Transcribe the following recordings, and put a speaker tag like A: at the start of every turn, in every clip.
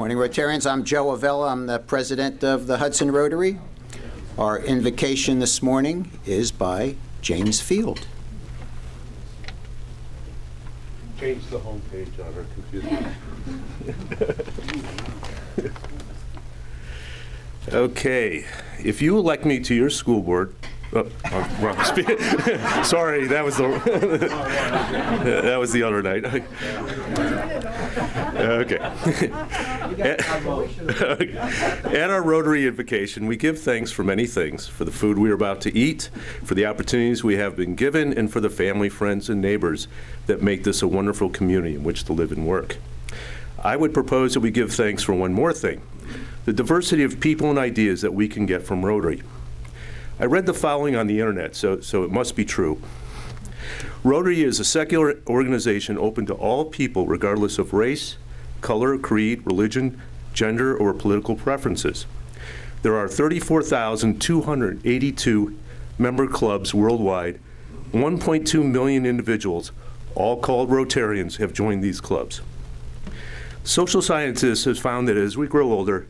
A: Morning, Rotarians. I'm Joe Avella. I'm the president of the Hudson Rotary. Our invocation this morning is by James Field.
B: Change the homepage on our computer. Okay, if you elect me to your school board, wrong. Sorry, that was the other night. Okay. At our Rotary invocation, we give thanks for many things: for the food we are about to eat, for the opportunities we have been given, and for the family, friends, and neighbors that make this a wonderful community in which to live and work. I would propose that we give thanks for one more thing: the diversity of people and ideas that we can get from Rotary. I read the following on the internet, so it must be true. Rotary is a secular organization open to all people regardless of race, color, creed, religion, gender, or political preferences. There are 34,282 member clubs worldwide. 1.2 million individuals, all called Rotarians, have joined these clubs. Social scientists have found that as we grow older,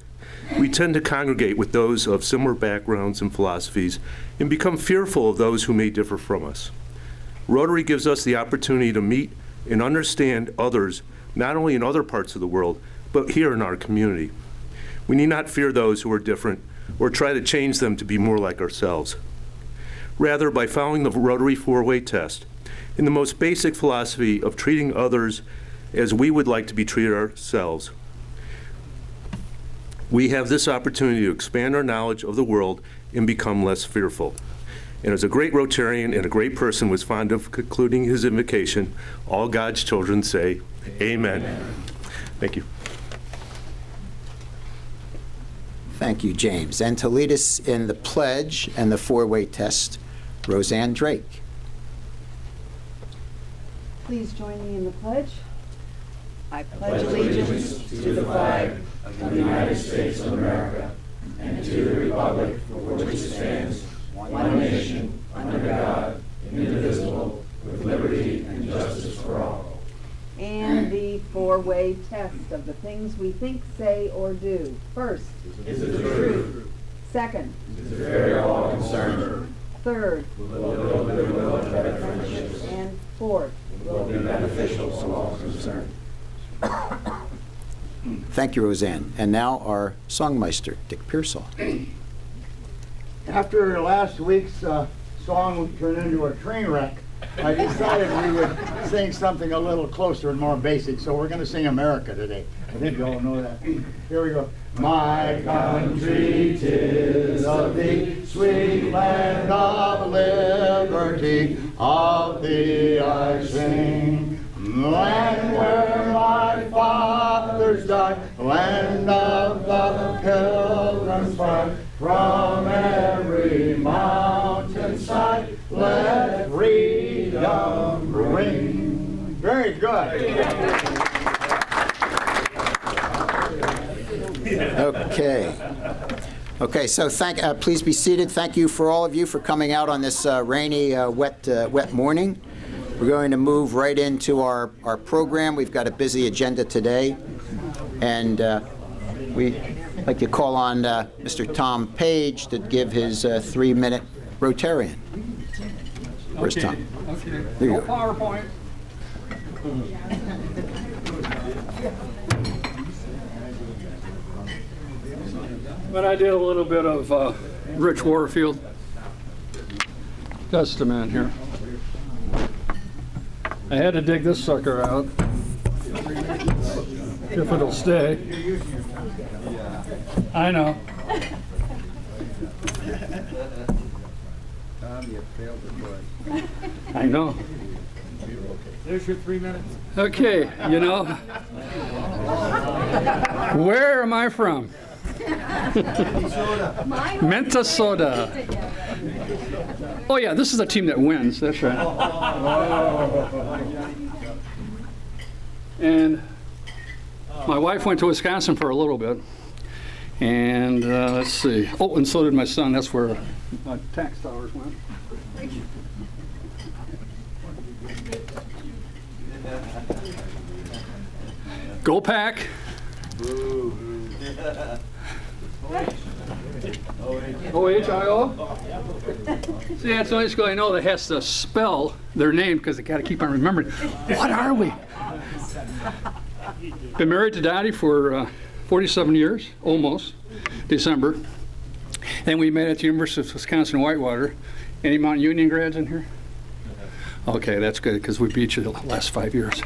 B: we tend to congregate with those of similar backgrounds and philosophies and become fearful of those who may differ from us. Rotary gives us the opportunity to meet and understand others, not only in other parts of the world, but here in our community. We need not fear those who are different or try to change them to be more like ourselves. Rather, by following the Rotary four-way test, in the most basic philosophy of treating others as we would like to be treated ourselves, we have this opportunity to expand our knowledge of the world and become less fearful. And as a great Rotarian and a great person was fond of concluding his invocation, all God's children say, Amen. Amen. Thank you.
A: Thank you, James. And to lead us in the pledge and the four-way test, Roseanne Drake.
C: Please join me in the pledge. I pledge allegiance to the flag of the United States of America and to the republic for which it stands, one nation, under God, indivisible, with liberty and justice for all. And the four-way test of the things we think, say, or do. First, is it the truth? Second, is it fair to all concerned? Third, will it build goodwill and better friendships? And fourth, will be beneficial to all concerned.
A: Thank you, Roseanne. And now our songmeister, Dick Pearsall.
D: After last week's song turned into a train wreck, I decided we would sing something a little closer and more basic, so we're going to sing America today. I think you all know that. Here we go. My country, 'tis of thee, sweet land of liberty, of thee I sing. Land where my fathers died, land of the pilgrim's pride, from every mountainside, let freedom ring. Very good.
A: Okay, so please be seated. Thank you for all of you for coming out on this rainy, wet morning. We're going to move right into our program. We've got a busy agenda today, and we'd like to call on Mr. Tom Page to give his 3-minute Rotarian. Where's Tom?
E: Okay.
A: There you
E: No
A: go.
E: PowerPoint. But I did a little bit of Rich Warfield. That's the man here. I had to dig this sucker out, if it'll stay. I know. I know.
D: There's your 3 minutes.
E: Okay, you know, where am I from? Minnesota. Oh yeah, this is a team that wins, that's right. And my wife went to Wisconsin for a little bit. And let's see. Oh, and so did my son. That's where my tax dollars went. Go Pack. O-H-I-O? See, that's the only school I know that has to spell their name because they got to keep on remembering. What are we? Been married to Dottie for 47 years, almost, December. And we met at the University of Wisconsin-Whitewater. Any Mount Union grads in here? Okay, that's good because we beat you the last 5 years.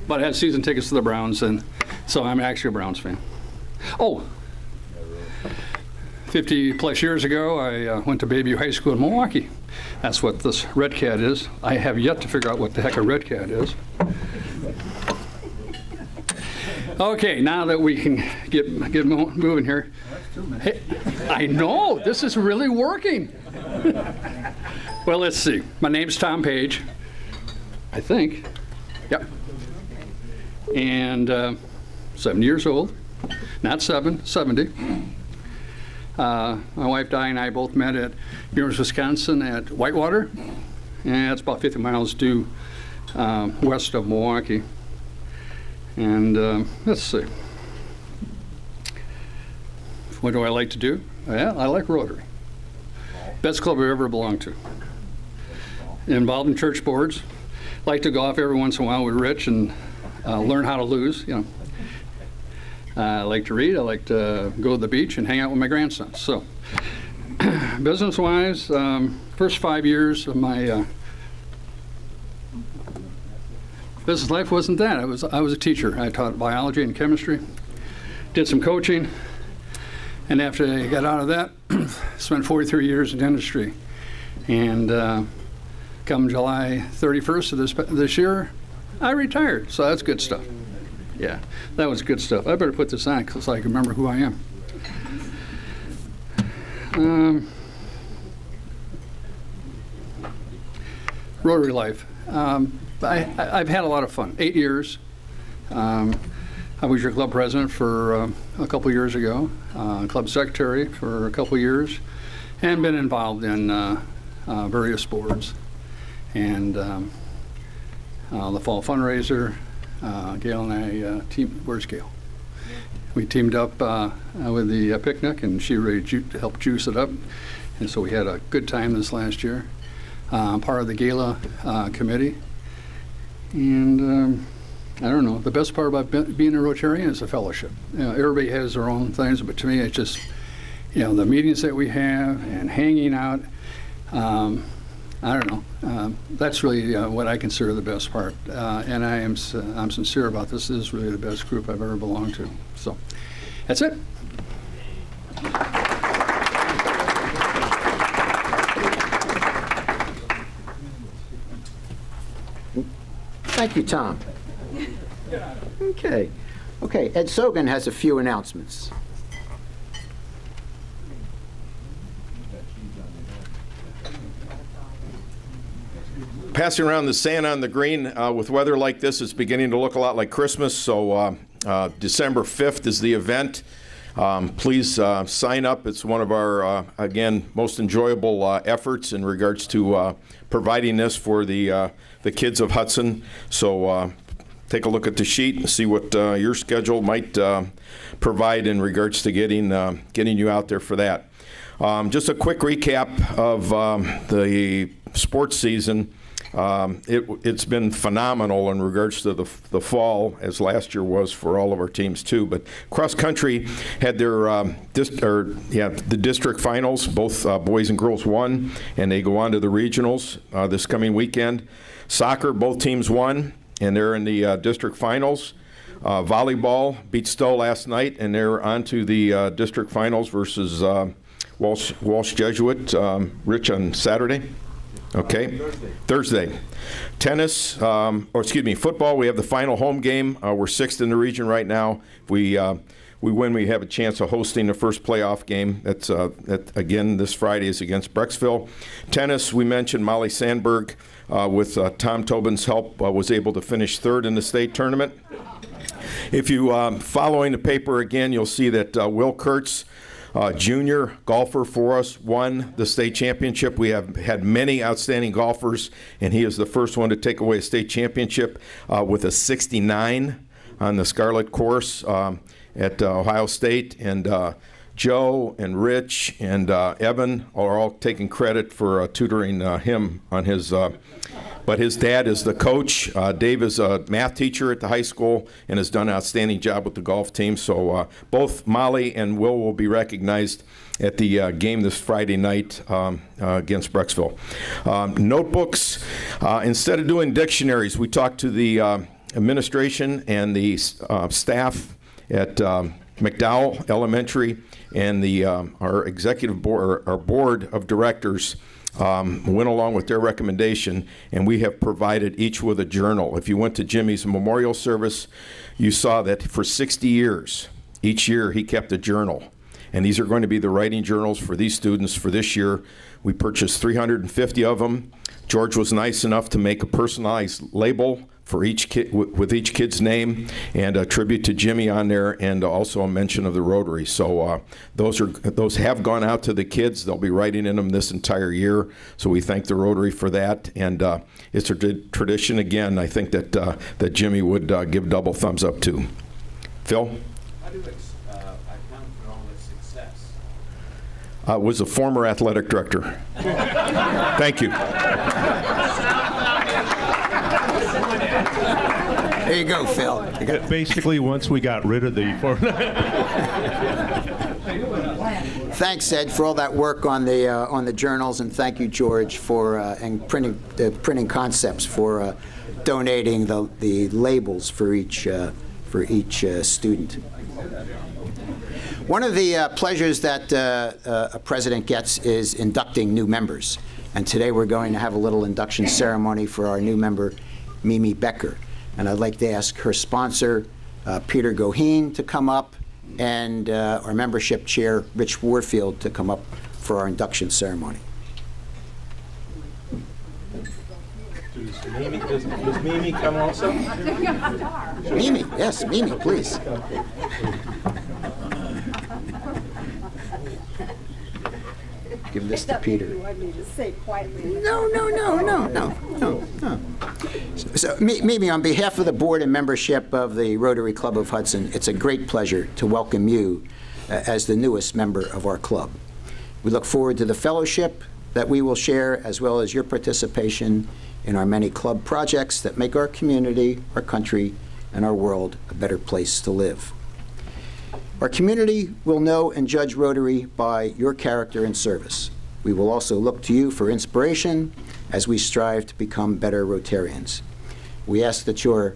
E: But I had season tickets to the Browns, and so I'm actually a Browns fan. Oh, 50 plus years ago, I went to Bayview High School in Milwaukee. That's what this red cat is. I have yet to figure out what the heck a red cat is. Okay, now that we can get moving here. Hey, I know, this is really working. Well, let's see. My name's Tom Page, I think. Yep. And 70 years old, not 70. My wife Di and I both met at University of Wisconsin at Whitewater, and it's about 50 miles due west of Milwaukee. And let's see. What do I like to do? Yeah, I like Rotary. Best club I've ever belonged to. Involved in church boards. Like to go off every once in a while with Rich and learn how to lose, you know. I like to read. I like to go to the beach and hang out with my grandsons. So, business-wise, first 5 years of my business life wasn't that. I was a teacher. I taught biology and chemistry. Did some coaching, and after I got out of that, spent 43 years in dentistry. And come July 31st of this year, I retired. So that's good stuff. Yeah, that was good stuff. I better put this on so I can remember who I am. Rotary life. I've had a lot of fun. 8 years. I was your club president for a couple years ago, club secretary for a couple years, and been involved in various boards. And the fall fundraiser, Gail and I where's Gail? We teamed up with the picnic, and she really helped juice it up. And so we had a good time this last year. Part of the gala committee. And I don't know, the best part about being a Rotarian is the fellowship. You know, everybody has their own things, but to me it's just the meetings that we have and hanging out. I don't know. That's really what I consider the best part. And I'm sincere about this. This is really the best group I've ever belonged to. So that's it.
A: Thank you, Tom. Okay. Ed Sogan has a few announcements.
F: Passing around the sand on the green with weather like this, it's beginning to look a lot like Christmas. So December 5th is the event. Please sign up. It's one of our, again, most enjoyable efforts in regards to providing this for the kids of Hudson. So take a look at the sheet and see what your schedule might provide in regards to getting you out there for that. Just a quick recap of the sports season. It's been phenomenal in regards to the fall, as last year was for all of our teams too. But cross country had their the district finals. Both boys and girls won, and they go on to the regionals this coming weekend. Soccer, both teams won, and they're in the district finals. Volleyball beat Stowe last night, and they're on to the district finals versus Walsh Jesuit. Rich, on Saturday. Okay. Thursday. Tennis, football, we have the final home game. We're 6th in the region right now. If we win, we have a chance of hosting the first playoff game. That's, again, this Friday is against Brecksville. Tennis, we mentioned Molly Sandberg, with Tom Tobin's help, was able to finish 3rd in the state tournament. If you following the paper again, you'll see that Will Kurtz, junior golfer for us, won the state championship. We have had many outstanding golfers, and he is the first one to take away a state championship with a 69 on the Scarlet course at Ohio State. And Joe and Rich and Evan are all taking credit for tutoring him on his but his dad is the coach. Dave is a math teacher at the high school and has done an outstanding job with the golf team. So both Molly and will be recognized at the game this Friday night against Brecksville. Notebooks, instead of doing dictionaries, we talked to the administration and the staff at McDowell Elementary, and our executive board, our board of directors, went along with their recommendation, and we have provided each with a journal. If you went to Jimmy's memorial service, you saw that for 60 years, each year he kept a journal. And these are going to be the writing journals for these students for this year. We purchased 350 of them. George was nice enough to make a personalized label for each kid, with each kid's name, and a tribute to Jimmy on there, and also a mention of the Rotary. So those have gone out to the kids. They'll be writing in them this entire year. So we thank the Rotary for that, and it's a tradition. Again, I think that Jimmy would give double thumbs up to. Phil?
G: How do you account for all this success?
F: Was a former athletic director. Thank you.
A: There you go, Phil.
H: Basically, once we got rid of the...
A: Thanks, Ed, for all that work on the journals, and thank you, George, for and printing concepts for donating the labels for each student. One of the pleasures that a president gets is inducting new members, and today we're going to have a little induction ceremony for our new member, Mimi Becker. And I'd like to ask her sponsor, Peter Goheen, to come up, and our membership chair, Rich Warfield, to come up for our induction ceremony.
G: Does Mimi come also?
A: Mimi, yes, Mimi, please. Give this to Peter.
C: You want me to say quietly?
A: No. So, Mimi, on behalf of the board and membership of the Rotary Club of Hudson, it's a great pleasure to welcome you as the newest member of our club. We look forward to the fellowship that we will share, as well as your participation in our many club projects that make our community, our country, and our world a better place to live. Our community will know and judge Rotary by your character and service. We will also look to you for inspiration as we strive to become better Rotarians. We ask that your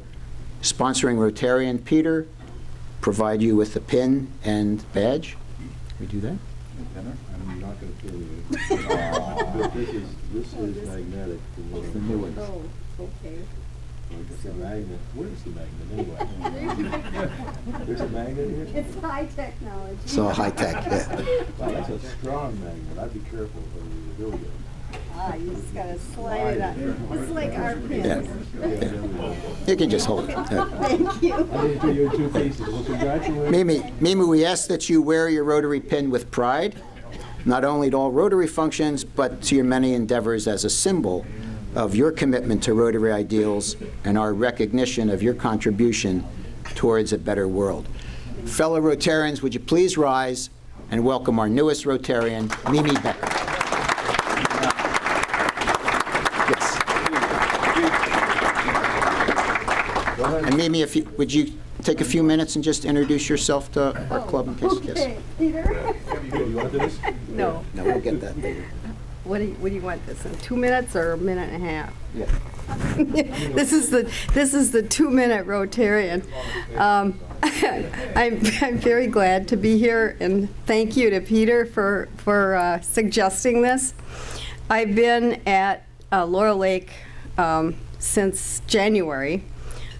A: sponsoring Rotarian, Peter, provide you with a pin and badge. We do that?
I: I'm not going to kill you. But this is magnetic.
A: It's the new one.
C: Oh, okay.
I: It's a magnet. Where is the magnet anyway? There's a magnet here?
C: It's high technology.
A: It's all high-tech, yeah.
I: Wow, that's a strong magnet. I'd be careful when you do it.
C: You just gotta slide it on. It's like our pins.
A: You can just hold it.
C: Thank you.
I: I didn't do you in two pieces. Well, congratulations.
A: Mimi, we ask that you wear your Rotary pin with pride, not only to all Rotary functions, but to your many endeavors as a symbol of your commitment to Rotary ideals and our recognition of your contribution towards a better world. Fellow Rotarians, would you please rise and welcome our newest Rotarian, Mimi Becker. Yes. And Mimi, would you take a few minutes and just introduce yourself to our club in case?
C: Okay, Peter.
I: You want this?
C: No.
A: No, we'll get that later.
C: What do you want this in? 2 minutes or a minute and a half?
A: Yeah.
C: This is the 2-minute Rotarian. I'm very glad to be here, and thank you to Peter for suggesting this. I've been at Laurel Lake since January.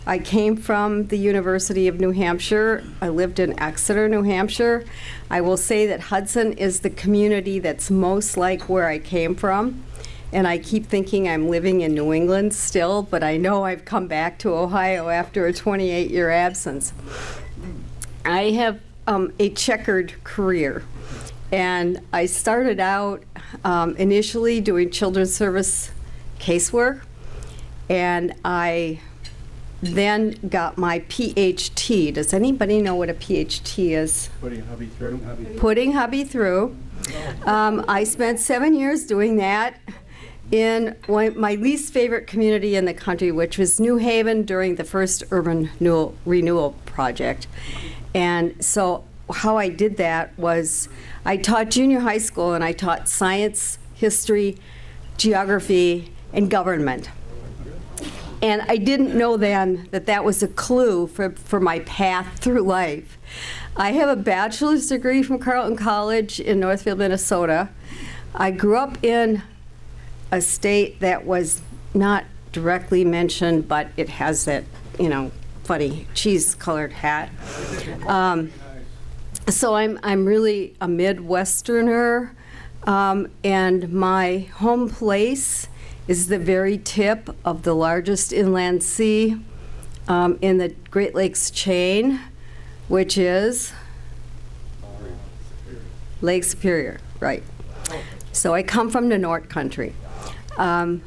C: I came from the University of New Hampshire. I lived in Exeter, New Hampshire. I will say that Hudson is the community that's most like where I came from. And I keep thinking I'm living in New England still, but I know I've come back to Ohio after a 28-year absence. I have a checkered career. And I started out initially doing children's service casework, and I then got my PhD. Does anybody know what a PhD is?
I: Putting hubby through.
C: Putting hubby through. I spent 7 years doing that in my least favorite community in the country, which was New Haven during the first urban renewal project. And so how I did that was I taught junior high school, and I taught science, history, geography, and government. And I didn't know then that that was a clue for my path through life. I have a bachelor's degree from Carleton College in Northfield, Minnesota. I grew up in a state that was not directly mentioned, but it has that, funny cheese-colored hat. So I'm really a Midwesterner, and my home place is the very tip of the largest inland sea in the Great Lakes chain, which is Lake Superior, right. So I come from the North Country. And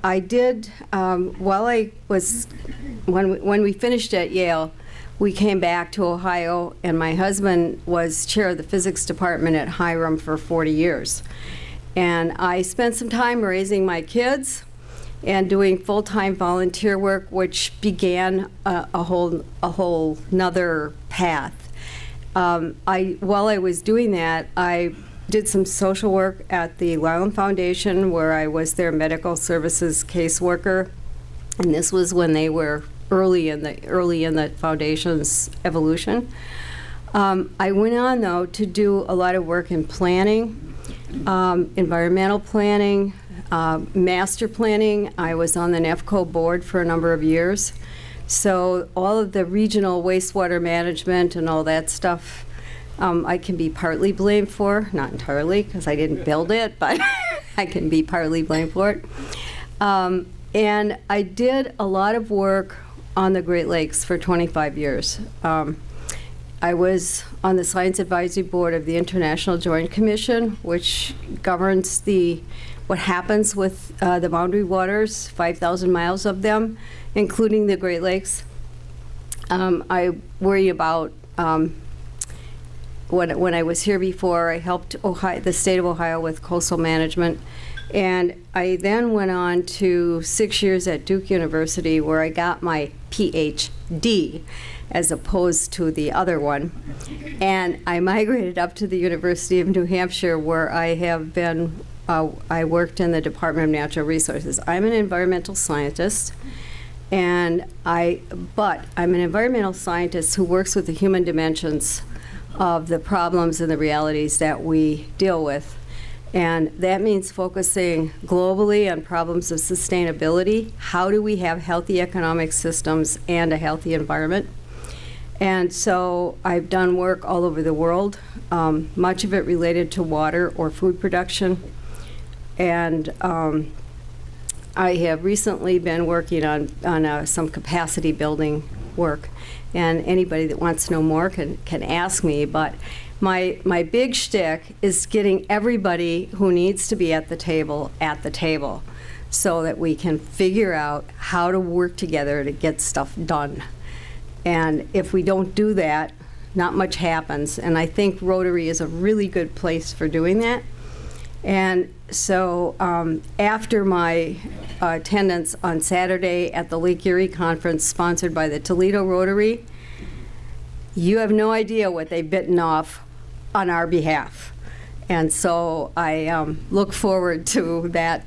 C: I did, when we finished at Yale, we came back to Ohio, and my husband was chair of the physics department at Hiram for 40 years. And I spent some time raising my kids and doing full-time volunteer work, which began a whole nother path. While I was doing that, I did some social work at the Lyland Foundation, where I was their medical services caseworker, and this was when they were early in the foundation's evolution. I went on, though, to do a lot of work in planning. Environmental planning, master planning. I was on the NEFCO board for a number of years. So all of the regional wastewater management and all that stuff, I can be partly blamed for. Not entirely, because I didn't build it, but I can be partly blamed for it. And I did a lot of work on the Great Lakes for 25 years. I was on the Science Advisory Board of the International Joint Commission, which governs what happens with the boundary waters, 5,000 miles of them, including the Great Lakes. I worry about, when I was here before, I helped the state of Ohio with coastal management. And I then went on to 6 years at Duke University, where I got my PhD. as opposed to the other one. And I migrated up to the University of New Hampshire, where I have been, I worked in the Department of Natural Resources. I'm an environmental scientist, but I'm an environmental scientist who works with the human dimensions of the problems and the realities that we deal with. And that means focusing globally on problems of sustainability. How do we have healthy economic systems and a healthy environment? And so I've done work all over the world, much of it related to water or food production. And I have recently been working on some capacity building work. And anybody that wants to know more can ask me. But my big shtick is getting everybody who needs to be at the table, so that we can figure out how to work together to get stuff done. And if we don't do that, not much happens. And I think Rotary is a really good place for doing that. And so after my attendance on Saturday at the Lake Erie Conference sponsored by the Toledo Rotary, you have no idea what they've bitten off on our behalf. And so I look forward to that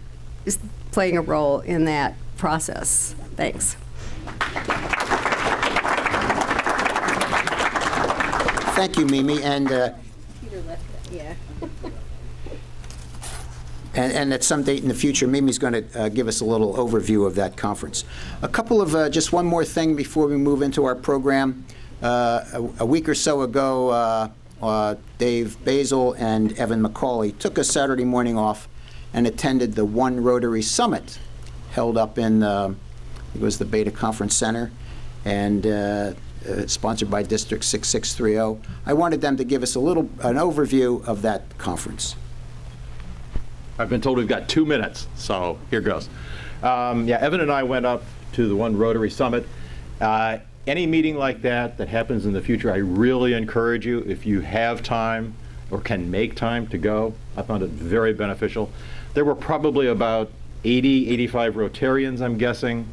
C: playing a role in that process. Thanks.
A: Thank you, Mimi. And
C: Yeah.
A: And at some date in the future, Mimi's going to give us a little overview of that conference. A couple of, just one more thing before we move into our program. A week or so ago, Dave Basil and Evan McCauley took a Saturday morning off and attended the One Rotary Summit held up in, it was the Beta Conference Center, and sponsored by District 6630. I wanted them to give us an overview of that conference.
I: I've been told we've got 2 minutes, so here goes. Yeah, Evan and I went up to the One Rotary Summit. Any meeting like that happens in the future, I really encourage you, if you have time or can make time to go. I found it very beneficial. There were probably about 80, 85 Rotarians, I'm guessing,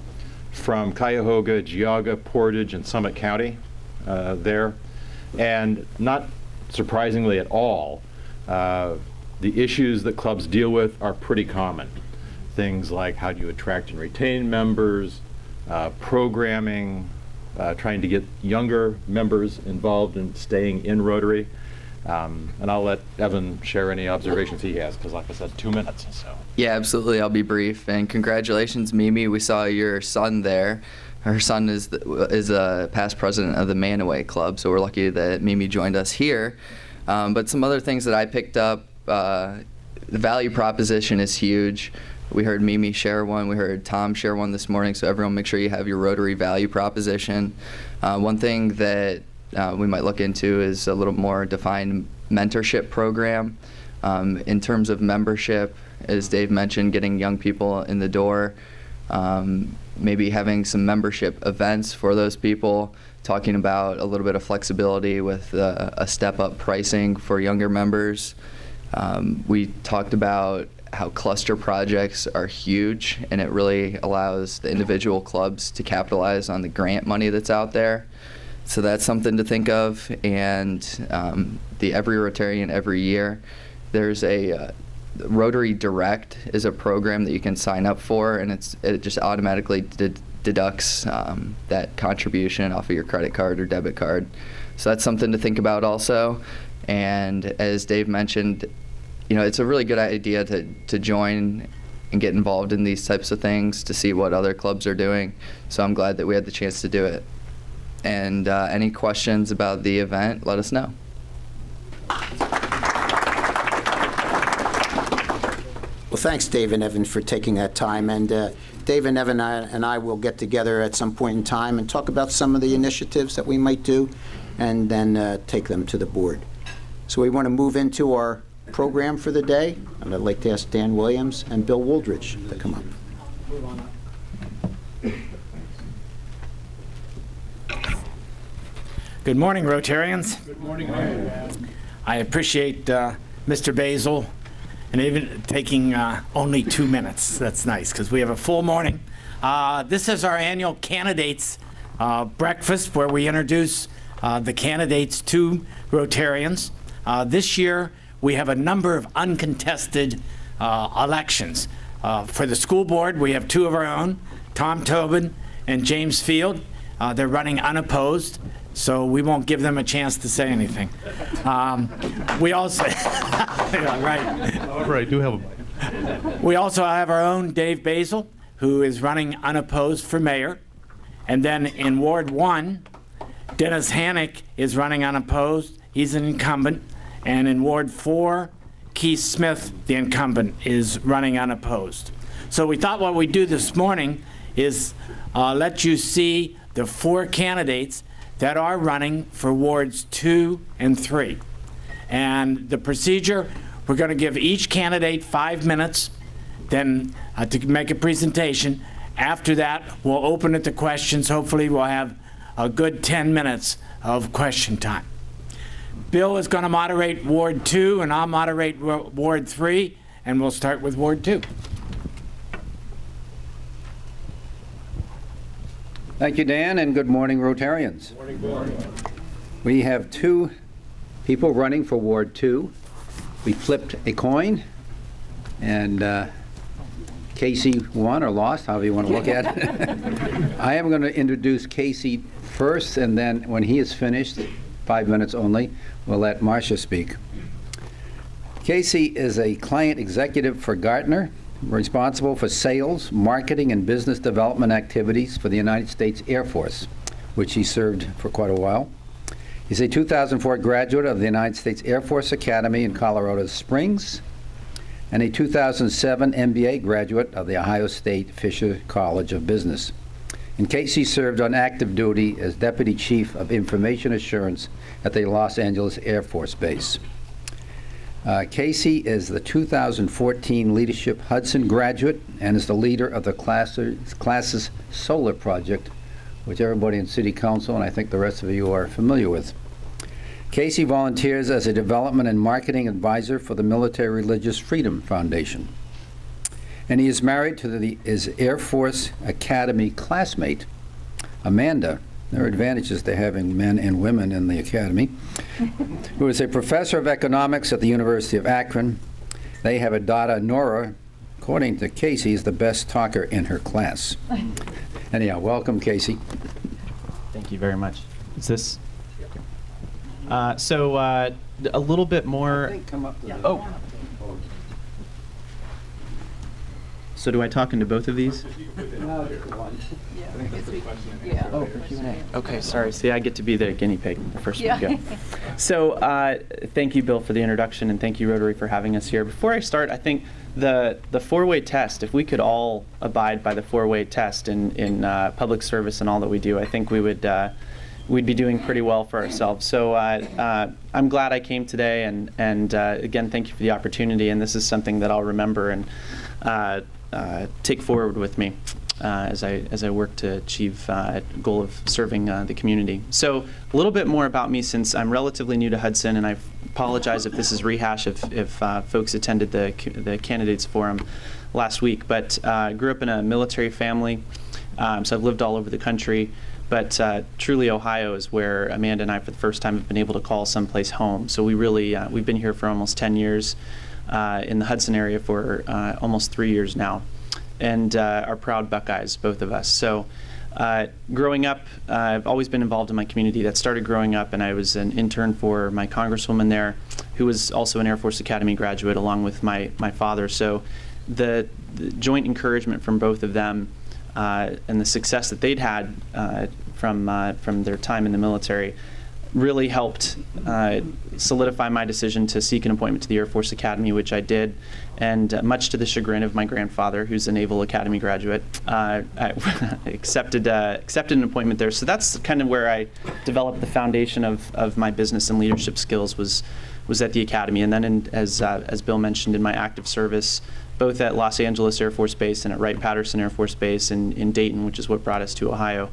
I: from Cuyahoga, Geauga, Portage, and Summit County there. And not surprisingly at all, the issues that clubs deal with are pretty common. Things like how do you attract and retain members, programming, trying to get younger members involved in staying in Rotary. And I'll let Evan share any observations he has, because like I said, 2 minutes. So.
J: Yeah, absolutely. I'll be brief. And congratulations, Mimi. We saw your son there. Her son is a past president of the Manaway Club, so we're lucky that Mimi joined us here. But some other things that I picked up, the value proposition is huge. We heard Mimi share one. We heard Tom share one this morning, so everyone make sure you have your Rotary value proposition. One thing that we might look into is a little more defined mentorship program. In terms of membership, as Dave mentioned, getting young people in the door, maybe having some membership events for those people, talking about a little bit of flexibility with a step-up pricing for younger members. We talked about how cluster projects are huge, and it really allows the individual clubs to capitalize on the grant money that's out there. So that's something to think of. And the Every Rotarian Every Year, there's a Rotary Direct is a program that you can sign up for, and it just automatically deducts that contribution off of your credit card or debit card. So that's something to think about also. And as Dave mentioned, it's a really good idea to join and get involved in these types of things to see what other clubs are doing. So I'm glad that we had the chance to do it. And any questions about the event, let us know.
A: Well, thanks, Dave and Evan, for taking that time. And Dave and Evan and I will get together at some point in time and talk about some of the initiatives that we might do, and then take them to the board. So we want to move into our program for the day, and I'd like to ask Dan Williams and Bill Wooldridge to come up.
K: Good morning, Rotarians. Good morning. I appreciate Mr. Basil and even taking only 2 minutes. That's nice, because we have a full morning. This is our annual candidates breakfast where we introduce the candidates to Rotarians. This year, we have a number of uncontested elections. For the school board, we have two of our own, Tom Tobin and James Field. They're running unopposed, so we won't give them a chance to say anything. We also, yeah, right.
H: However, I do have a
K: We also have our own Dave Basil, who is running unopposed for mayor. And then in Ward 1, Dennis Hannick is running unopposed. He's an incumbent. And in Ward 4, Keith Smith, the incumbent, is running unopposed. So we thought what we'd do this morning is let you see the 4 candidates that are running for Wards 2 and 3. And the procedure, we're going to give each candidate 5 minutes then to make a presentation. After that, we'll open it to questions. Hopefully, we'll have a good 10 minutes of question time. Bill is going to moderate Ward 2, and I'll moderate Ward 3, and we'll start with Ward 2.
L: Thank you, Dan, and good morning, Rotarians. Good morning. We have 2 people running for Ward 2. We flipped a coin, and Casey won or lost, however you want to look at it. I am going to introduce Casey first, and then when he is finished, 5 minutes only, we'll let Marcia speak. Casey is a client executive for Gartner, responsible for sales, marketing, and business development activities for the United States Air Force, which he served for quite a while. He's a 2004 graduate of the United States Air Force Academy in Colorado Springs, and a 2007 MBA graduate of the Ohio State Fisher College of Business. And Casey served on active duty as Deputy Chief of Information Assurance at the Los Angeles Air Force Base. Casey is the 2014 Leadership Hudson graduate and is the leader of the Classes Solar Project, which everybody in City Council and I think the rest of you are familiar with. Casey volunteers as a development and marketing advisor for the Military Religious Freedom Foundation. And he is married to his Air Force Academy classmate, Amanda. There are advantages to having men and women in the academy, who is a professor of economics at the University of Akron. They have a daughter, Nora. According to Casey, is the best talker in her class. Anyhow, welcome, Casey.
M: Thank you very much. Is this? So a little bit more.
L: I think come up to the
M: Oh. So do I talk into both of these? Oh, for Q&A. Okay, sorry. See, I get to be the guinea pig, the first one to go. So thank you, Bill, for the introduction, and thank you, Rotary, for having us here. Before I start, I think the 4-way test, if we could all abide by the 4-way test in public service and all that we do, I think we would we'd be doing pretty well for ourselves. So I'm glad I came today, and again, thank you for the opportunity, and this is something that I'll remember and take forward with me as I work to achieve a goal of serving the community. So a little bit more about me, since I'm relatively new to Hudson, and I apologize if this is rehash if folks attended the candidates forum last week, but I grew up in a military family, so I've lived all over the country, but truly Ohio is where Amanda and I for the first time have been able to call someplace home. So we really, we've been here for almost 10 years, in the Hudson area for almost 3 years now, and are proud Buckeyes, both of us. So growing up, I've always been involved in my community. That started growing up, and I was an intern for my congresswoman there, who was also an Air Force Academy graduate, along with my father. So the joint encouragement from both of them and the success that they'd had from their time in the military really helped solidify my decision to seek an appointment to the Air Force Academy, which I did, and much to the chagrin of my grandfather, who's a Naval Academy graduate, I accepted an appointment there. So that's kind of where I developed the foundation of my business and leadership skills, was at the Academy. And then, as Bill mentioned, in my active service, both at Los Angeles Air Force Base and at Wright-Patterson Air Force Base in Dayton, which is what brought us to Ohio.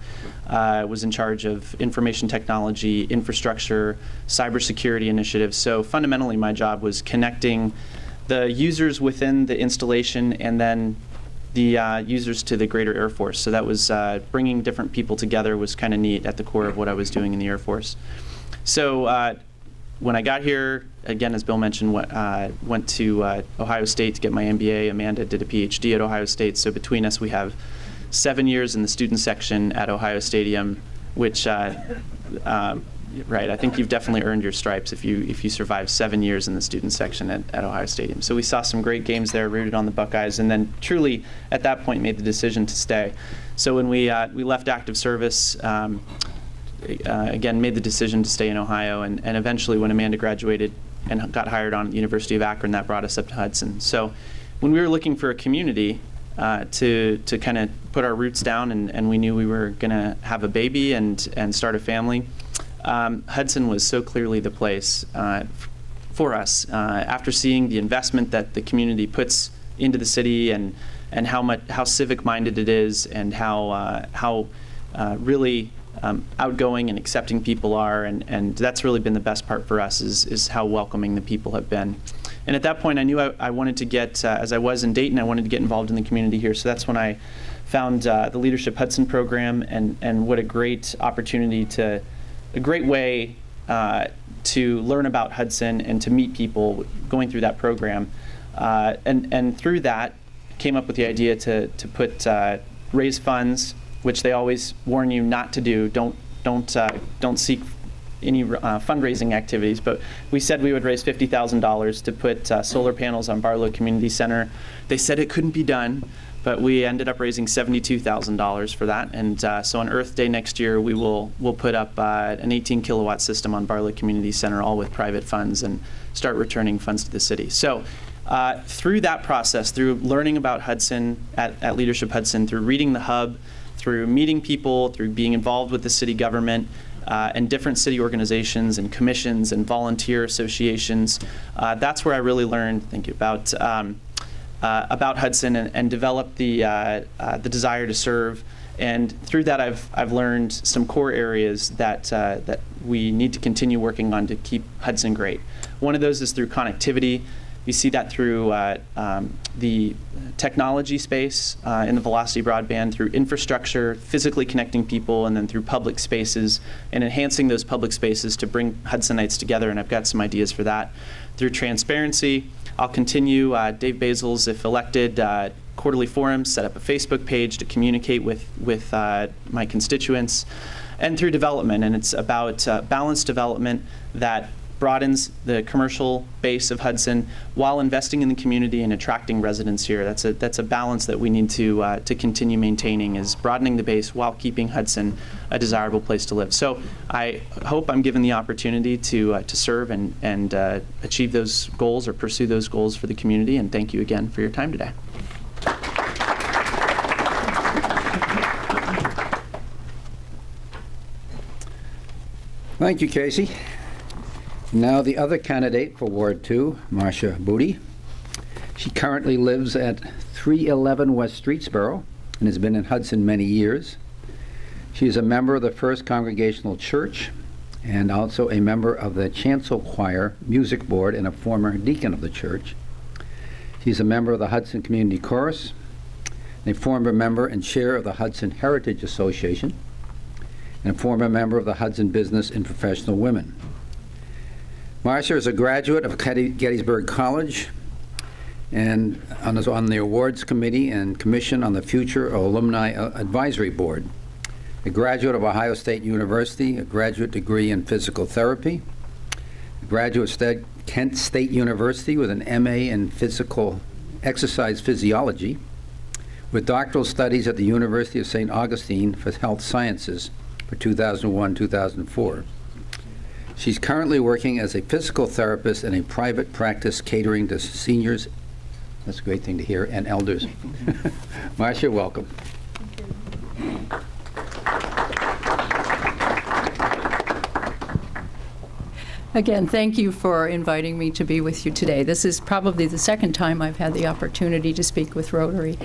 M: Was in charge of information technology, infrastructure, cybersecurity initiatives. So fundamentally, my job was connecting the users within the installation and then the users to the greater Air Force. So that was bringing different people together was kind of neat at the core of what I was doing in the Air Force. So when I got here, again, as Bill mentioned, went to Ohio State to get my MBA. Amanda did a PhD at Ohio State. So between us, we have 7 years in the student section at Ohio Stadium, which, right, I think you've definitely earned your stripes if you survive 7 years in the student section at Ohio Stadium. So we saw some great games there, rooted on the Buckeyes, and then truly at that point made the decision to stay. So when we left active service, again, made the decision to stay in Ohio, and eventually when Amanda graduated and got hired on at the University of Akron, that brought us up to Hudson. So when we were looking for a community to kind of put our roots down, and we knew we were going to have a baby and start a family, Hudson was so clearly the place for us. After seeing the investment that the community puts into the city and how civic-minded it is, and how really outgoing and accepting people are, and that's really been the best part for us is how welcoming the people have been. And at that point, I knew I wanted to get, as I was in Dayton, I wanted to get involved in the community here. So that's when I found the Leadership Hudson program, and what a great opportunity a great way to learn about Hudson and to meet people going through that program. And through that, came up with the idea to raise funds, which they always warn you not to do. Don't seek any fundraising activities. But we said we would raise $50,000 to put solar panels on Barlow Community Center. They said it couldn't be done, but we ended up raising $72,000 for that. And so on Earth Day next year, we'll put up an 18 kilowatt system on Barlow Community Center, all with private funds, and start returning funds to the city. So through that process, through learning about Hudson at Leadership Hudson, through reading the hub, through meeting people, through being involved with the city government and different city organizations and commissions and volunteer associations, that's where I really learned, about Hudson and developed the desire to serve. And through that, I've learned some core areas that we need to continue working on to keep Hudson great. One of those is through connectivity. We see that through the technology space in the Velocity Broadband, through infrastructure, physically connecting people, and then through public spaces and enhancing those public spaces to bring Hudsonites together, and I've got some ideas for that. Through transparency, I'll continue Dave Basil's, if elected, quarterly forums, set up a Facebook page to communicate with my constituents, and through development, and it's about balanced development that broadens the commercial base of Hudson while investing in the community and attracting residents here. That's a balance that we need to continue maintaining, is broadening the base while keeping Hudson a desirable place to live. So I hope I'm given the opportunity to serve and achieve those goals or pursue those goals for the community, and thank you again for your time today.
L: Thank you, Casey. Now the other candidate for Ward 2, Marcia Booty. She currently lives at 311 West Streetsboro and has been in Hudson many years. She is a member of the First Congregational Church and also a member of the Chancel Choir Music Board and a former deacon of the church. She's a member of the Hudson Community Chorus, and a former member and chair of the Hudson Heritage Association, and a former member of the Hudson Business and Professional Women. Marcia is a graduate of Gettysburg College and on the Awards Committee and Commission on the Future Alumni Advisory Board. A graduate of Ohio State University, a graduate degree in physical therapy, a graduate of Kent State University with an MA in physical exercise physiology, with doctoral studies at the University of St. Augustine for Health Sciences for 2001-2004. She's currently working as a physical therapist in a private practice catering to seniors, that's a great thing to hear, and elders. Marcia, welcome.
N: Again, thank you for inviting me to be with you today. This is probably the second time I've had the opportunity to speak with Rotary.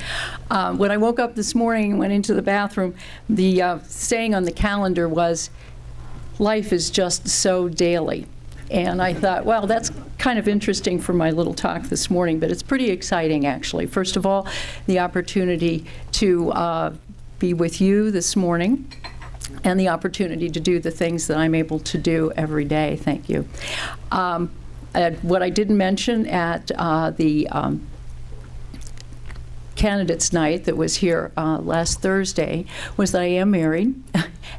N: When I woke up this morning and went into the bathroom, the saying on the calendar was, "Life is just so daily." And I thought, well, that's kind of interesting for my little talk this morning, but it's pretty exciting, actually. First of all, the opportunity to be with you this morning, and the opportunity to do the things that I'm able to do every day. Thank you. What I didn't mention at the candidates night that was here last Thursday was that I am married,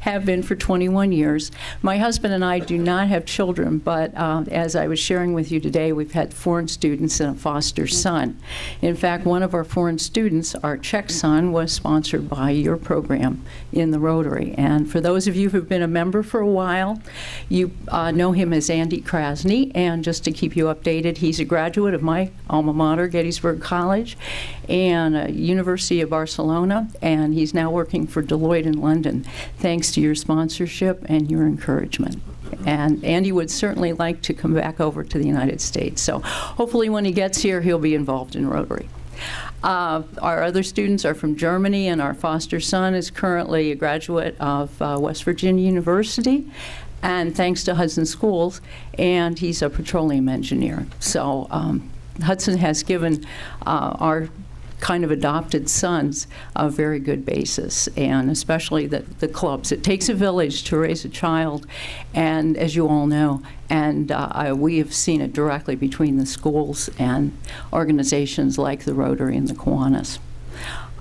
N: have been for 21 years. My husband and I do not have children, but as I was sharing with you today, we've had foreign students and a foster son. In fact, one of our foreign students, our Czech son, was sponsored by your program in the Rotary. And for those of you who've been a member for a while, you know him as Andy Krasny. And just to keep you updated, he's a graduate of my alma mater, Gettysburg College, and University of Barcelona, and he's now working for Deloitte in London, thanks to your sponsorship and your encouragement. And Andy would certainly like to come back over to the United States. So hopefully when he gets here, he'll be involved in Rotary. Our other students are from Germany, and our foster son is currently a graduate of West Virginia University, and thanks to Hudson Schools, and he's a petroleum engineer. So Hudson has given our kind of adopted sons a very good basis, and especially the clubs. It takes a village to raise a child, and as you all know, and we have seen it directly between the schools and organizations like the Rotary and the Kiwanis.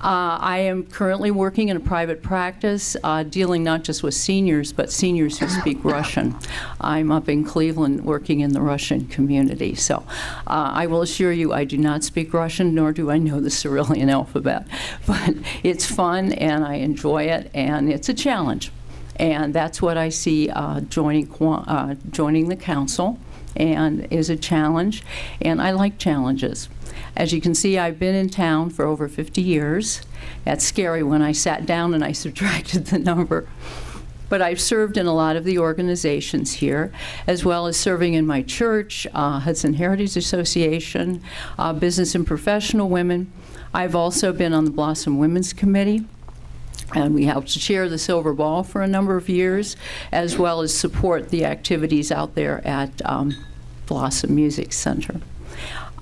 N: I am currently working in a private practice, dealing not just with seniors, but seniors who speak Russian. I'm up in Cleveland working in the Russian community. So I will assure you I do not speak Russian, nor do I know the Cyrillic alphabet. But it's fun, and I enjoy it, and it's a challenge. And that's what I see joining the council, and is a challenge, and I like challenges. As you can see, I've been in town for over 50 years. That's scary when I sat down and I subtracted the number. But I've served in a lot of the organizations here, as well as serving in my church, Hudson Heritage Association, Business and Professional Women. I've also been on the Blossom Women's Committee, and we helped to chair the Silver Ball for a number of years, as well as support the activities out there at Blossom Music Center.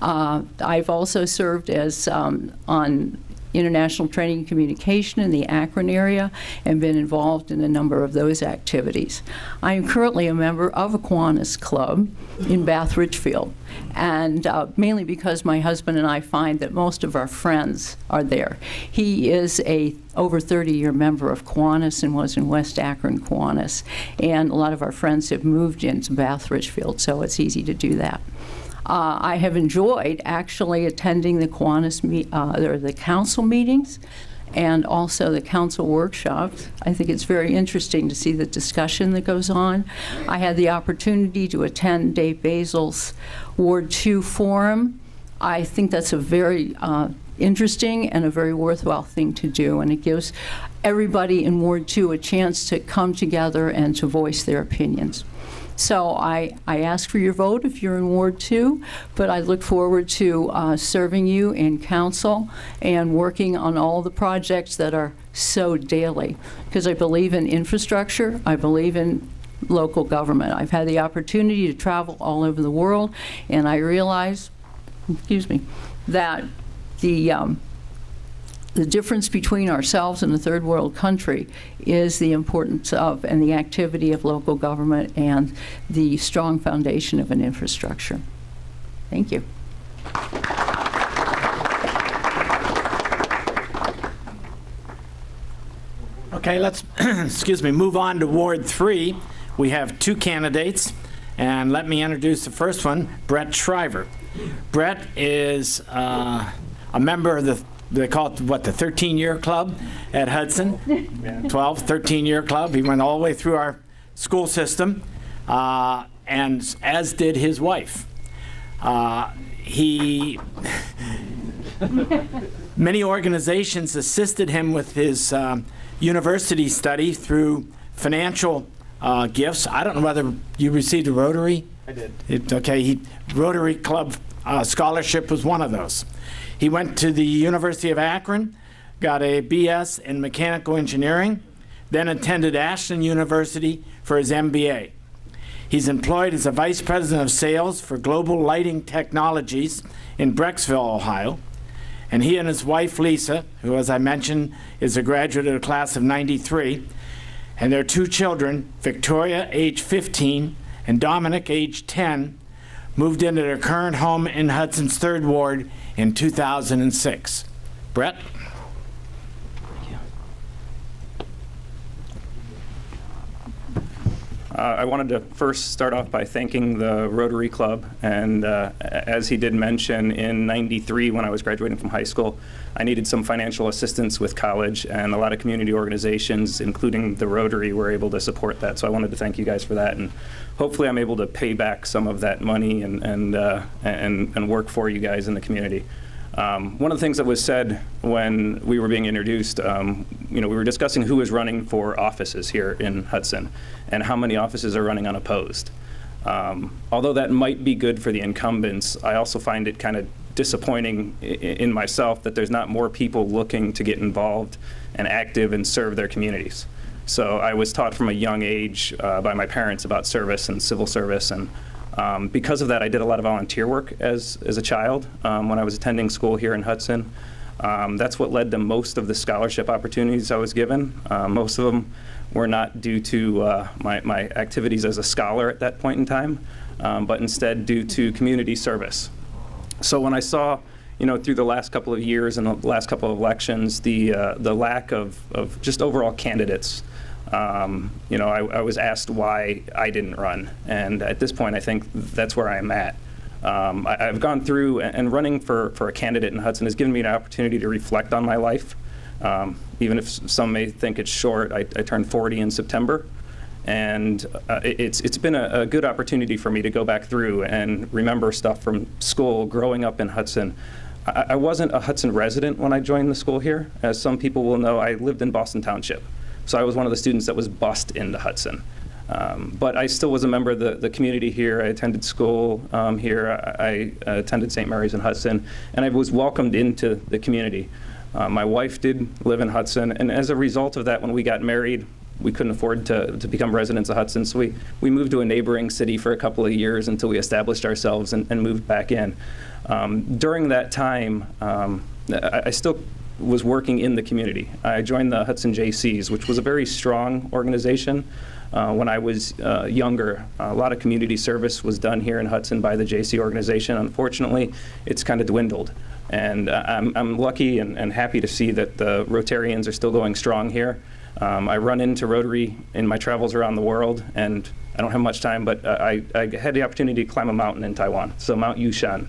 N: I've also served as on international training and communication in the Akron area, and been involved in a number of those activities. I am currently a member of a Kiwanis club in Bath Ridgefield, and mainly because my husband and I find that most of our friends are there. He is a over 30-year member of Kiwanis and was in West Akron Kiwanis, and a lot of our friends have moved into Bath Ridgefield, so it's easy to do that. I have enjoyed actually attending the Kiwanis the council meetings, and also the council workshops. I think it's very interesting to see the discussion that goes on. I had the opportunity to attend Dave Basil's Ward 2 forum. I think that's a very interesting and a very worthwhile thing to do, and it gives everybody in Ward 2 a chance to come together and to voice their opinions. So I ask for your vote if you're in Ward 2, but I look forward to serving you in council and working on all the projects that are so daily, because I believe in infrastructure, I believe in local government. I've had the opportunity to travel all over the world, and I realize, that the difference between ourselves and a third world country is the importance of and the activity of local government and the strong foundation of an infrastructure. Thank you.
K: Okay, let's move on to Ward 3. We have two candidates, and let me introduce the first one, Brett Shriver. Brett is a member of they call it, what, the 13-year club at Hudson? 13-year club. He went all the way through our school system, and as did his wife. Many organizations assisted him with his university study through financial gifts. I don't know whether you received a Rotary?
M: I did.
K: Rotary Club scholarship was one of those. He went to the University of Akron, got a BS in mechanical engineering, then attended Ashland University for his MBA. He's employed as a vice president of sales for Global Lighting Technologies in Brecksville, Ohio. And he and his wife, Lisa, who, as I mentioned, is a graduate of the class of '93, and their 2 children, Victoria, age 15, and Dominic, age 10, moved into their current home in Hudson's 3rd Ward in 2006. Brett?
O: I wanted to first start off by thanking the Rotary Club, and as he did mention, in '93 when I was graduating from high school, I needed some financial assistance with college, and a lot of community organizations, including the Rotary, were able to support that. So I wanted to thank you guys for that, and hopefully I'm able to pay back some of that money and work for you guys in the community. One of the things that was said when we were being introduced, we were discussing who is running for offices here in Hudson and how many offices are running unopposed. Although that might be good for the incumbents, I also find it kind of disappointing in myself that there's not more people looking to get involved and active and serve their communities. So I was taught from a young age by my parents about service and civil service, and because of that, I did a lot of volunteer work as a child when I was attending school here in Hudson. That's what led to most of the scholarship opportunities I was given. Most of them were not due to my activities as a scholar at that point in time, but instead due to community service. So when I saw, through the last couple of years and the last couple of elections, the lack of just overall candidates, I was asked why I didn't run, and at this point I think that's where I'm at. I've gone through, and running for a candidate in Hudson has given me an opportunity to reflect on my life. Even if some may think it's short, I turned 40 in September, and it's been a good opportunity for me to go back through and remember stuff from school, growing up in Hudson. I wasn't a Hudson resident when I joined the school here. As some people will know, I lived in Boston Township. So I was one of the students that was bused into Hudson. But I still was a member of the community here. I attended school here. I attended St. Mary's in Hudson, and I was welcomed into the community. My wife did live in Hudson, and as a result of that, when we got married, we couldn't afford to become residents of Hudson, so we moved to a neighboring city for a couple of years until we established ourselves and moved back in. During that time, I still was working in the community. I joined the Hudson JCs, which was a very strong organization. When I was younger, a lot of community service was done here in Hudson by the JC organization. Unfortunately, it's kind of dwindled. And I'm lucky and happy to see that the Rotarians are still going strong here. I run into Rotary in my travels around the world, and I don't have much time, but I had the opportunity to climb a mountain in Taiwan, so Mount Yushan.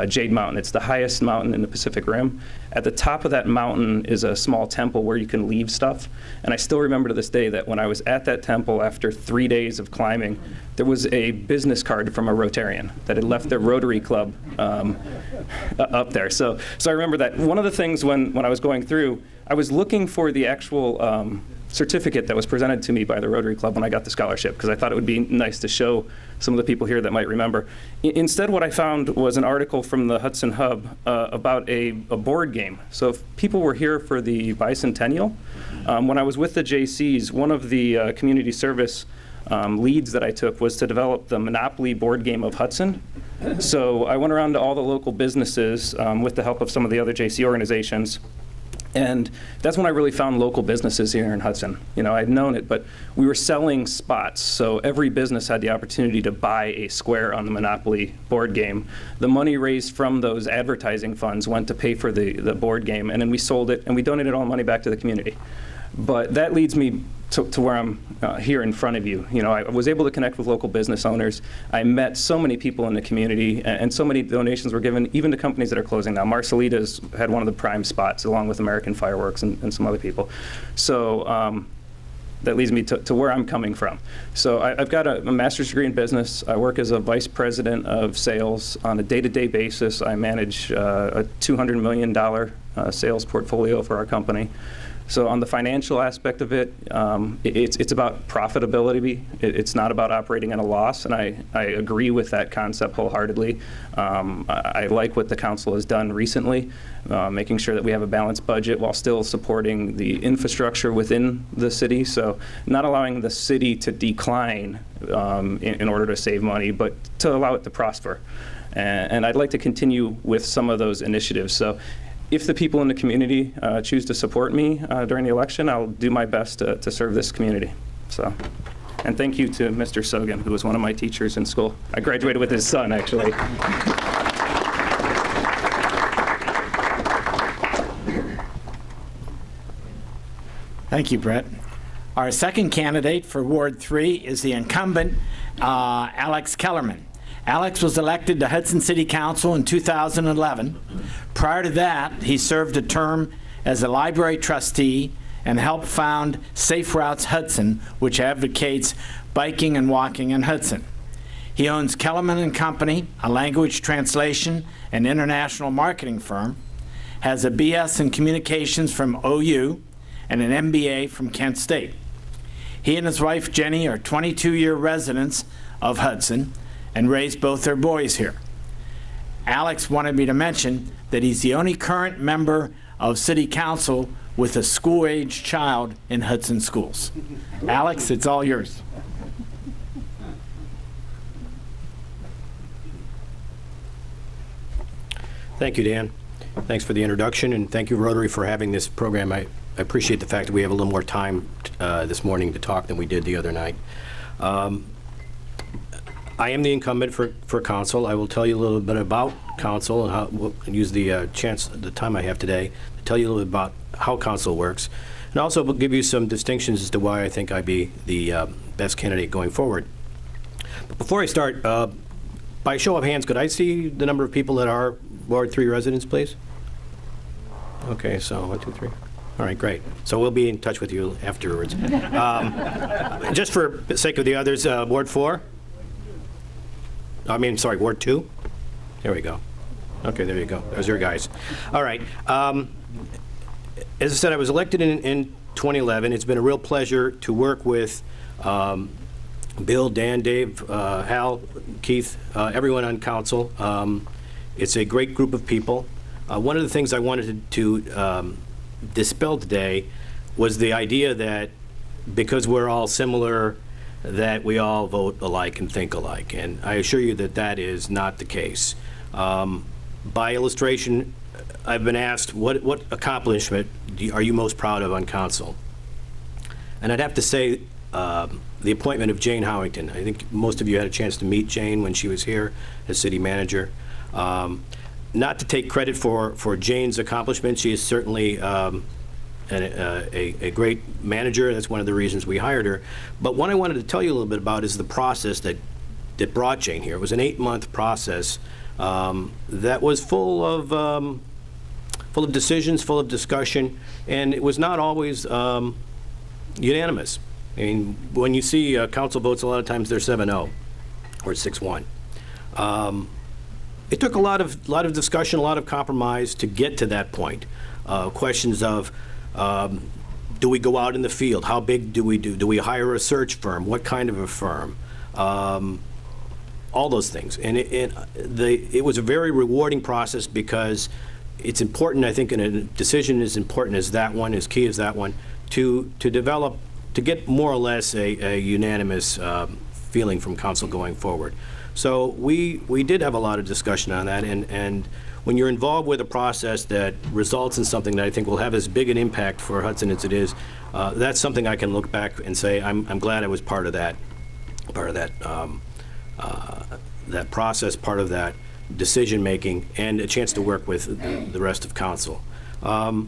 O: Jade Mountain. It's the highest mountain in the Pacific Rim. At the top of that mountain is a small temple where you can leave stuff. And I still remember to this day that when I was at that temple after 3 days of climbing, there was a business card from a Rotarian that had left their Rotary Club up there. So I remember that. One of the things when I was going through, I was looking for the actual certificate that was presented to me by the Rotary Club when I got the scholarship, because I thought it would be nice to show some of the people here that might remember. Instead, what I found was an article from the Hudson Hub about a board game. So if people were here for the bicentennial, when I was with the JCs, one of the community service leads that I took was to develop the Monopoly board game of Hudson. So I went around to all the local businesses with the help of some of the other JC organizations. And that's when I really found local businesses here in Hudson. I'd known it, but we were selling spots. So every business had the opportunity to buy a square on the Monopoly board game. The money raised from those advertising funds went to pay for the board game, and then we sold it, and we donated all the money back to the community. But that leads me to where I'm here in front of you. I was able to connect with local business owners. I met so many people in the community, and so many donations were given, even to companies that are closing now. Marcelita's had one of the prime spots, along with American Fireworks and some other people. So that leads me to where I'm coming from. So I've got a master's degree in business. I work as a vice president of sales on a day-to-day basis. I manage a $200 million sales portfolio for our company. So on the financial aspect of it, it's about profitability. It's not about operating at a loss, and I agree with that concept wholeheartedly. I like what the council has done recently, making sure that we have a balanced budget while still supporting the infrastructure within the city. So not allowing the city to decline in order to save money, but to allow it to prosper. And I'd like to continue with some of those initiatives. So if the people in the community choose to support me during the election, I'll do my best to serve this community. So, and thank you to Mr. Sogan, who was one of my teachers in school. I graduated with his son, actually.
K: Thank you, Brett. Our second candidate for Ward 3 is the incumbent, Alex Kellerman. Alex was elected to Hudson City Council in 2011. Prior to that, he served a term as a library trustee and helped found Safe Routes Hudson, which advocates biking and walking in Hudson. He owns Kellerman and Company, a language translation and international marketing firm, has a BS in communications from OU, and an MBA from Kent State. He and his wife Jenny are 22-year residents of Hudson and raised both their boys here. Alex wanted me to mention that he's the only current member of City Council with a school-age child in Hudson schools. Alex, it's all yours.
P: Thank you, Dan. Thanks for the introduction, and thank you, Rotary, for having this program. I appreciate the fact that we have a little more time this morning to talk than we did the other night. I am the incumbent for council. I will tell you a little bit about council and how we'll use the time I have today to tell you a little bit about how council works, and also will give you some distinctions as to why I think I'd be the best candidate going forward. But before I start, by show of hands, could I see the number of people that are Ward 3 residents, please? Okay, so 1, 2, 3. All right, great. So we'll be in touch with you afterwards. Just for the sake of the others, Ward 4? I mean, sorry, Ward 2? There we go. Okay, there you go. Those are your guys. All right. As I said, I was elected in 2011. It's been a real pleasure to work with Bill, Dan, Dave, Hal, Keith, everyone on council. It's a great group of people. One of the things I wanted to dispel today was the idea that because we're all similar, that we all vote alike and think alike. And I assure you that that is not the case. By illustration, I've been asked, what accomplishment are you most proud of on council? And I'd have to say the appointment of Jane Howington. I think most of you had a chance to meet Jane when she was here as city manager. Not to take credit for Jane's accomplishments, she is certainly a great manager. That's one of the reasons we hired her. But what I wanted to tell you a little bit about is the process that brought Jane here. It was an 8-month process that was full of decisions, full of discussion, and it was not always unanimous. I mean, when you see council votes, a lot of times they're 7-0 or 6-1. It took a lot of discussion, a lot of compromise to get to that point. Questions of, do we go out in the field? How big do we do? Do we hire a search firm? What kind of a firm? All those things. And it was a very rewarding process because it's important, I think, in a decision as important as that one, as key as that one, to develop, to get more or less a unanimous feeling from council going forward. So we did have a lot of discussion on that, and when you're involved with a process that results in something that I think will have as big an impact for Hudson as it is, that's something I can look back and say I'm glad I was part of that process, part of that decision making, and a chance to work with the rest of council. About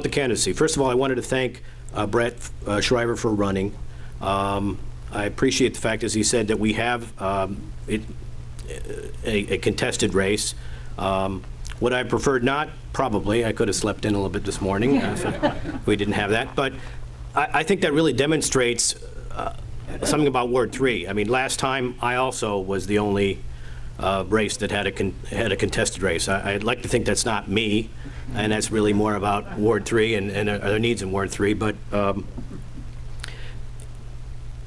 P: the candidacy, first of all, I wanted to thank Brett Shriver for running. I appreciate the fact, as he said, that we have a contested race. Would I preferred not? Probably. I could have slept in a little bit this morning if we didn't have that. But I think that really demonstrates something about Ward 3. I mean, last time I also was the only race that had a contested race. I'd like to think that's not me. and that's really more about Ward 3 and other needs in Ward 3. But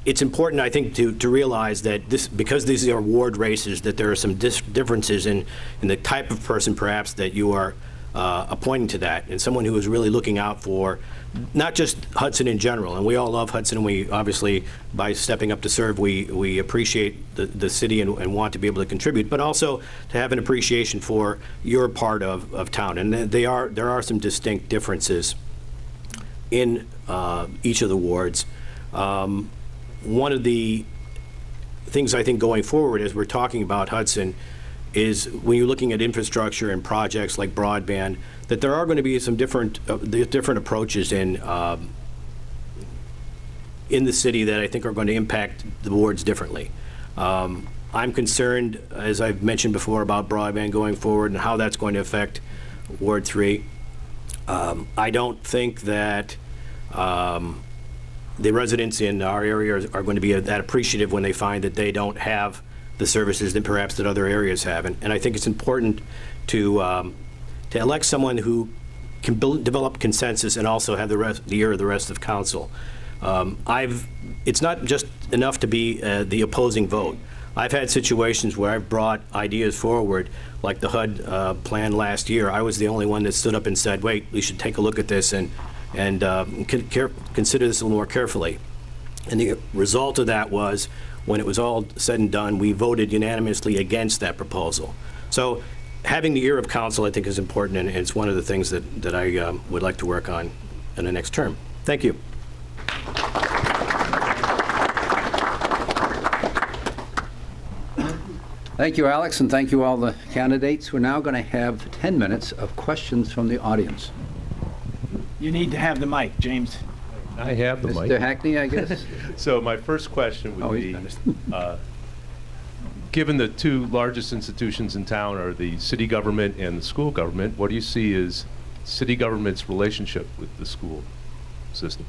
P: it's important, I think, to realize that because these are ward races, that there are some differences in the type of person, perhaps, that you are appointing to that, and someone who is really looking out for not just Hudson in general. And we all love Hudson, and we obviously, by stepping up to serve, we appreciate the city and want to be able to contribute, but also to have an appreciation for your part of town. And there are some distinct differences in each of the wards. One of the things I think going forward as we're talking about Hudson is when you're looking at infrastructure and projects like broadband, that there are going to be some different approaches in the city that I think are going to impact the wards differently. I'm concerned, as I've mentioned before, about broadband going forward and how that's going to affect Ward 3. I don't think that the residents in our area are going to be that appreciative when they find that they don't have the services that perhaps that other areas have. And I think it's important to elect someone who can develop consensus and also have the ear of the rest of council. It's not just enough to be the opposing vote. I've had situations where I've brought ideas forward, like the HUD plan last year. I was the only one that stood up and said, wait, we should take a look at this and consider this a little more carefully. And the result of that was, when it was all said and done, we voted unanimously against that proposal. So having the ear of council, I think, is important, and it's one of the things that I would like to work on in the next term. Thank you.
L: Thank you, Alex, and thank you all the candidates. We're now going to have 10 minutes of questions from the audience.
K: You need to have the mic, James.
B: I have the mic.
L: Mr. Hackney, I guess.
B: So my first question would be, given the two largest institutions in town are the city government and the school government, what do you see as city government's relationship with the school system?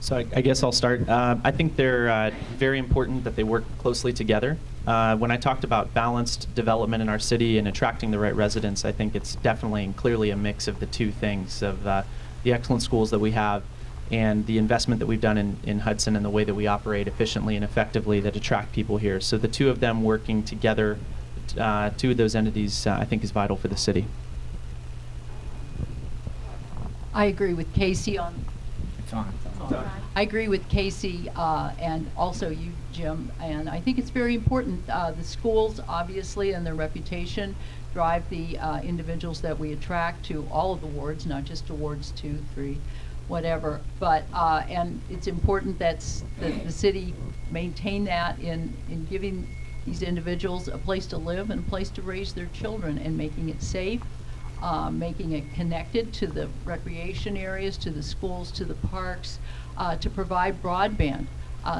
M: So I guess I'll start. I think they're very important that they work closely together. When I talked about balanced development in our city and attracting the right residents, I think it's definitely and clearly a mix of the two things, of the excellent schools that we have and the investment that we've done in Hudson and the way that we operate efficiently and effectively that attract people here. So the two of them working together, two of those entities, I think is vital for the city.
N: I agree with Casey on.
K: It's on.
N: I agree with Casey and also you, Jim, and I think it's very important. The schools, obviously, and their reputation drive the individuals that we attract to all of the wards, not just to wards 2, 3, whatever. But and it's important that the city maintain that in giving these individuals a place to live and a place to raise their children, and making it safe, making it connected to the recreation areas, to the schools, to the parks, to provide broadband.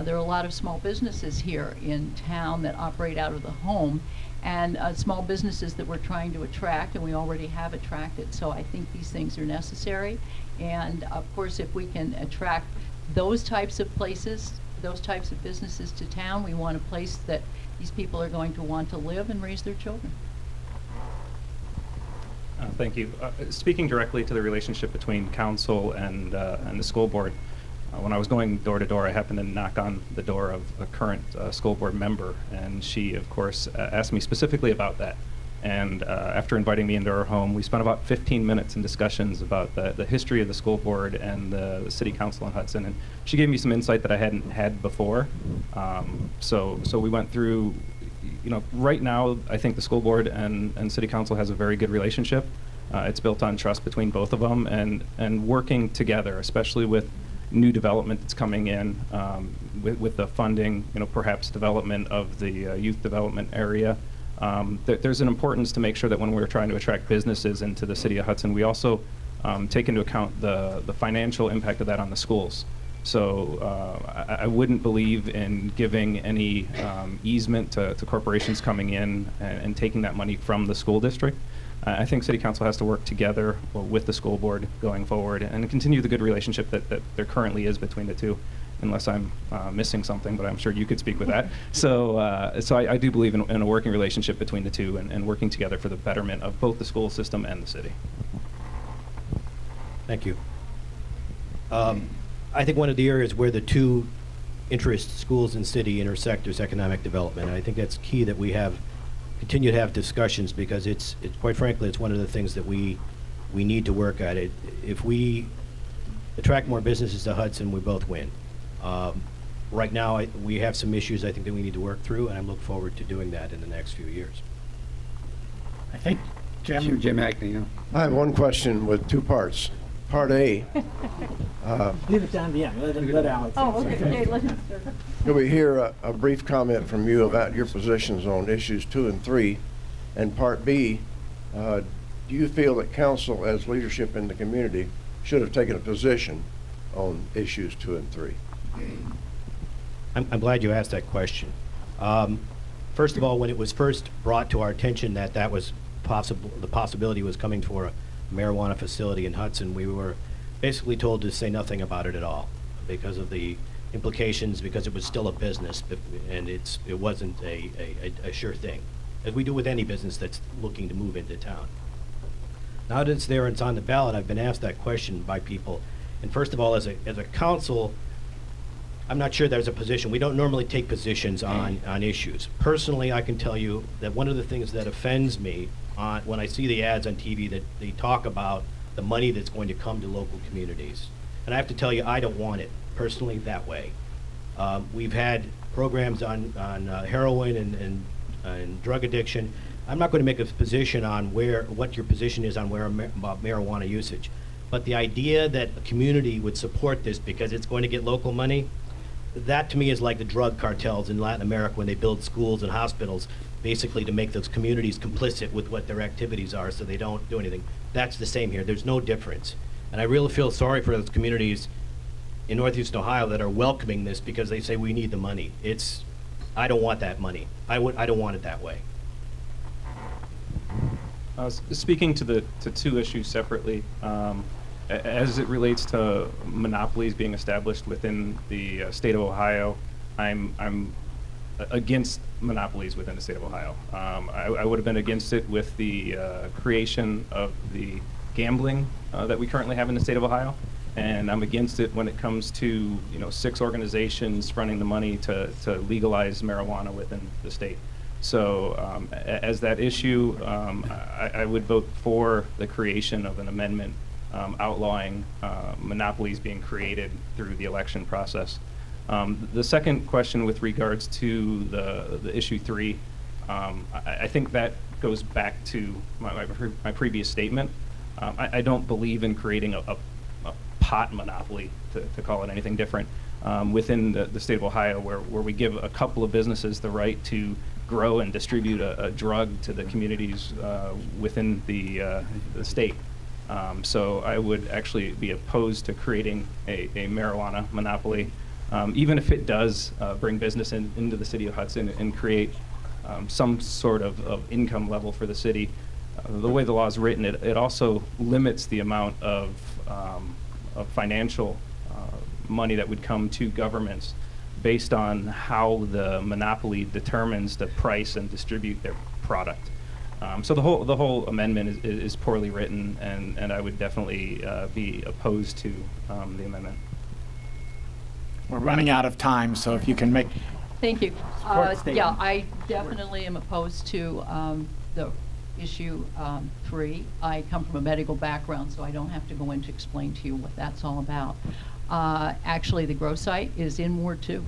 N: There are a lot of small businesses here in town that operate out of the home, and small businesses that we're trying to attract, and we already have attracted. So I think these things are necessary. And of course, if we can attract those types of places, those types of businesses to town, we want a place that these people are going to want to live and raise their children.
O: Thank you. Speaking directly to the relationship between council and the school board, when I was going door to door, I happened to knock on the door of a current school board member, and she, of course, asked me specifically about that. And after inviting me into her home, we spent about 15 minutes in discussions about the history of the school board and the city council in Hudson, and she gave me some insight that I hadn't had before. So we went through, right now, I think the school board and city council has a very good relationship. It's built on trust between both of them, and working together, especially with new development that's coming in, with the funding, perhaps development of the youth development area. There's an importance to make sure that when we're trying to attract businesses into the city of Hudson, we also take into account the financial impact of that on the schools. So I wouldn't believe in giving any easement to corporations coming in and taking that money from the school district. I think City Council has to work together with the school board going forward and continue the good relationship that there currently is between the two. unless I'm missing something, but I'm sure you could speak with that. So I do believe in a working relationship between the two and working together for the betterment of both the school system and the city.
P: Thank you. I think one of the areas where the two interest, schools and city, intersect is economic development. And I think that's key that we continue to have discussions, because it's quite frankly, it's one of the things that we need to work at. If we attract more businesses to Hudson, we both win. Right now, we have some issues I think that we need to work through, and I look forward to doing that in the next few years.
D: I think Jim.
L: Jim Hackney, yeah.
Q: I have one question with two parts. Part A.
D: Leave it down to the end. Let Alex.
N: Oh, okay. Let him start.
Q: Could we hear a brief comment from you about your positions on issues 2 and 3? And Part B, do you feel that council, as leadership in the community, should have taken a position on issues 2 and 3?
P: I'm glad you asked that question. First of all, when it was first brought to our attention that was possible, the possibility was coming for a marijuana facility in Hudson, we were basically told to say nothing about it at all because of the implications, because it was still a business, and it wasn't a sure thing, as we do with any business that's looking to move into town. Now that it's there and it's on the ballot, I've been asked that question by people. And first of all, as a council, I'm not sure there's a position. We don't normally take positions on issues. Personally, I can tell you that one of the things that offends me when I see the ads on TV that they talk about the money that's going to come to local communities. And I have to tell you, I don't want it personally that way. We've had programs on heroin and drug addiction. I'm not going to make a position on what your position is on about marijuana usage. But the idea that a community would support this because it's going to get local money, that to me is like the drug cartels in Latin America when they build schools and hospitals, basically to make those communities complicit with what their activities are so they don't do anything. That's the same here. There's no difference. And I really feel sorry for those communities in Northeast Ohio that are welcoming this because they say we need the money. I don't want that money. I don't want it that way.
O: Speaking to two issues separately, as it relates to monopolies being established within the state of Ohio, I'm against monopolies within the state of Ohio. I would have been against it with the creation of the gambling that we currently have in the state of Ohio, and I'm against it when it comes to 6 organizations running the money to legalize marijuana within the state. So as that issue, I would vote for the creation of an amendment outlawing monopolies being created through the election process. The second question with regards to the issue 3, I think that goes back to my previous statement. I don't believe in creating a pot monopoly, to call it anything different, within the state of Ohio, where we give a couple of businesses the right to grow and distribute a drug to the communities within the state. So I would actually be opposed to creating a marijuana monopoly, even if it does bring business into the city of Hudson and create some sort of income level for the city. The way the law is written, it also limits the amount of financial money that would come to governments based on how the monopoly determines the price and distribute their product. So the whole amendment is poorly written, and I would definitely be opposed to the amendment.
D: We're running out of time, so if you can make.
N: Thank you.
D: Statement.
N: Yeah, I definitely am opposed to the issue 3. I come from a medical background, so I don't have to go in to explain to you what that's all about. Actually, the grow site is in Ward 2.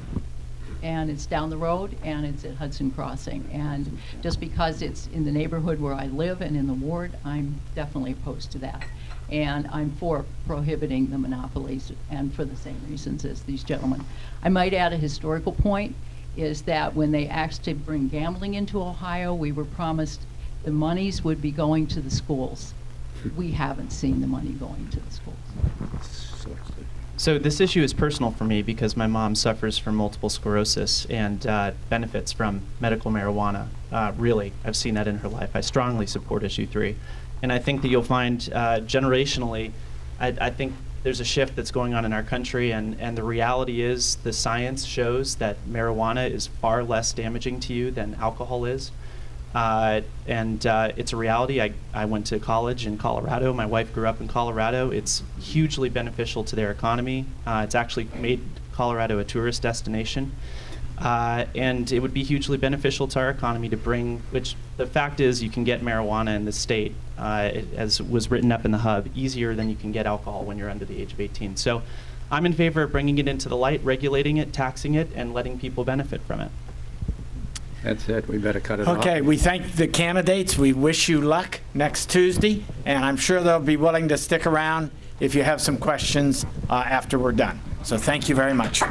N: And it's down the road, and it's at Hudson Crossing. And just because it's in the neighborhood where I live and in the ward, I'm definitely opposed to that. And I'm for prohibiting the monopolies, and for the same reasons as these gentlemen. I might add a historical point, is that when they asked to bring gambling into Ohio, we were promised the monies would be going to the schools. We haven't seen the money going to the schools.
M: So this issue is personal for me because my mom suffers from multiple sclerosis and benefits from medical marijuana. Really, I've seen that in her life. I strongly support issue 3. And I think that you'll find generationally, I think there's a shift that's going on in our country, and the reality is the science shows that marijuana is far less damaging to you than alcohol is. It's a reality. I went to college in Colorado. My wife grew up in Colorado. It's hugely beneficial to their economy. It's actually made Colorado a tourist destination. And it would be hugely beneficial to our economy to bring, which the fact is you can get marijuana in the state, as was written up in the hub, easier than you can get alcohol when you're under the age of 18. So I'm in favor of bringing it into the light, regulating it, taxing it, and letting people benefit from it.
L: That's it. We better cut it off.
K: Okay, we thank the candidates. We wish you luck next Tuesday, and I'm sure they'll be willing to stick around if you have some questions after we're done. So thank you very much.